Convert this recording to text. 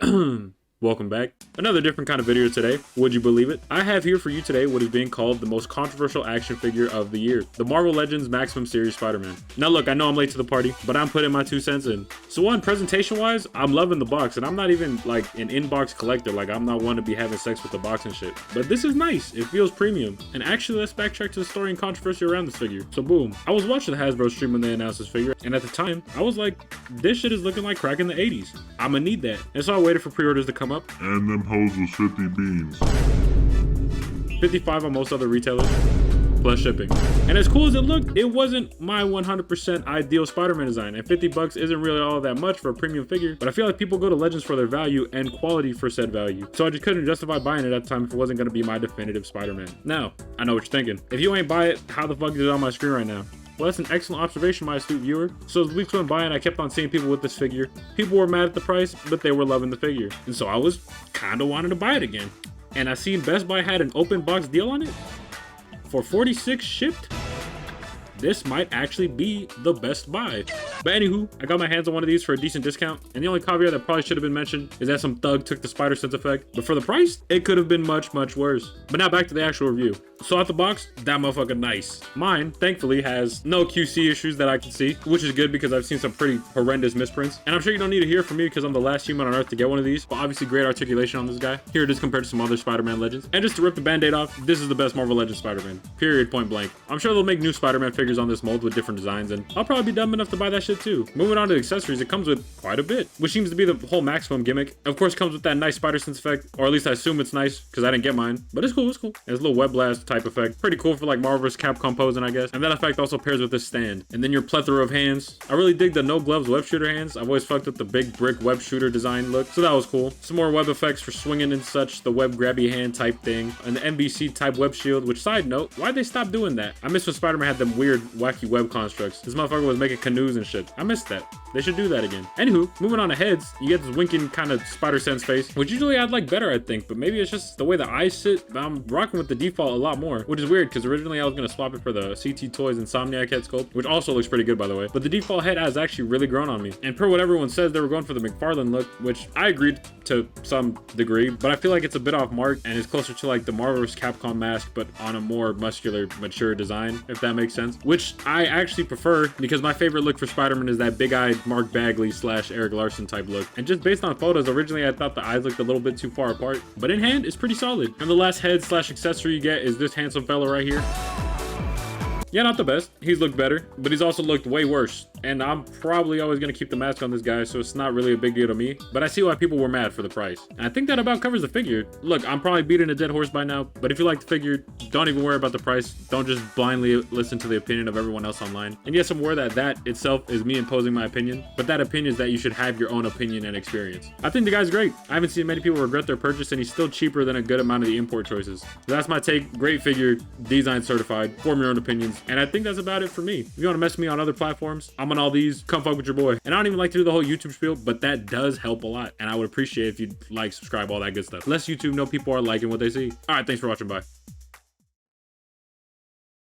Welcome back. Another different kind of video today. Would you believe it? I have here for you today what is being called the most controversial action figure of the year, the Marvel Legends Maximum Series Spider-Man. Now look, I know I'm late to the party, but I'm putting my 2 cents in. So one, presentation wise, I'm loving the box, and I'm not even like an in-box collector. Like, I'm not one to be having sex with the box and shit. But this is nice. It feels premium. And actually, let's backtrack to the story and controversy around this figure. So boom, I was watching the Hasbro stream when they announced this figure, and at the time, I was like, this shit is looking like crack in the 80s. I'ma need that. And so I waited for pre-orders to come up. And them hoes was 50 beans. 55 on most other retailers, plus shipping. And as cool as it looked, it wasn't my 100% ideal Spider-Man design, and 50 bucks isn't really all that much for a premium figure, but I feel like people go to Legends for their value and quality for said value. So I just couldn't justify buying it at the time if it wasn't gonna be my definitive Spider-Man. Now, I know what you're thinking. If you ain't buy it, how the fuck is it on my screen right now? Well, that's an excellent observation, my astute viewer. So as the weeks went by and I kept on seeing people with this figure, people were mad at the price, but they were loving the figure. And so I was kinda wanting to buy it again. And I seen Best Buy had an open box deal on it for 46 shipped. This might actually be the best buy. But anywho, I got my hands on one of these for a decent discount, and the only caveat that probably should have been mentioned is that some thug took the spider sense effect, but for the price, it could have been much, much worse. But now back to the actual review. So out the box, that motherfucker nice. Mine, thankfully, has no QC issues that I can see, which is good because I've seen some pretty horrendous misprints. And I'm sure you don't need to hear from me because I'm the last human on earth to get one of these, but obviously great articulation on this guy. Here it is compared to some other Spider-Man Legends. And just to rip the band-aid off, this is the best Marvel Legends Spider-Man. Period, point blank. I'm sure they'll make new Spider-Man figures on this mold with different designs, and I'll probably be dumb enough to buy that shit too. Moving on to accessories, it comes with quite a bit, which seems to be the whole maximum gimmick. Of course, it comes with that nice spider sense effect, or at least I assume it's nice because I didn't get mine, but it's cool, it's cool. It's a little web blast type effect, pretty cool for like Marvel vs. Capcom posing, I guess. And that effect also pairs with this stand. And then your plethora of hands. I really dig the no gloves web shooter hands. I've always fucked with the big brick web shooter design look, so that was cool. Some more web effects for swinging and such, the web grabby hand type thing, and the NBC type web shield, which side note, why'd they stop doing that? I miss when Spider-Man had them weird, wacky web constructs. This motherfucker was making canoes and shit. I missed that. They should do that again. Anywho, moving on to heads, you get this winking kind of spider sense face, which usually I'd like better, I think, but maybe it's just the way the eyes sit. I'm rocking with the default a lot more, which is weird because originally I was gonna swap it for the CT Toys Insomniac head sculpt, which also looks pretty good, by the way. But the default head has actually really grown on me. And per what everyone says, they were going for the McFarlane look, which I agreed to some degree, but I feel like it's a bit off mark and is closer to like the Marvel vs. Capcom mask, but on a more muscular, mature design, if that makes sense, which I actually prefer because my favorite look for Spider-Man is that big-eyed Mark Bagley / Eric Larson type look. And just based on photos, originally I thought the eyes looked a little bit too far apart, but in hand, it's pretty solid. And the last head / accessory you get is this handsome fella right here. Yeah, not the best. He's looked better, but he's also looked way worse. And I'm probably always gonna keep the mask on this guy, so it's not really a big deal to me. But I see why people were mad for the price. And I think that about covers the figure. Look, I'm probably beating a dead horse by now, but if you like the figure, don't even worry about the price. Don't just blindly listen to the opinion of everyone else online. And yes, I'm aware that that itself is me imposing my opinion, but that opinion is that you should have your own opinion and experience. I think the guy's great. I haven't seen many people regret their purchase, and he's still cheaper than a good amount of the import choices. So that's my take. Great figure, design certified, form your own opinions, and I think that's about it for me. If you want to mess with me on other platforms, I'm on all these. Come fuck with your boy. And I don't even like to do the whole YouTube spiel, but that does help a lot. And I would appreciate if you'd like, subscribe, all that good stuff. Less YouTube know people are liking what they see. All right, thanks for watching. Bye.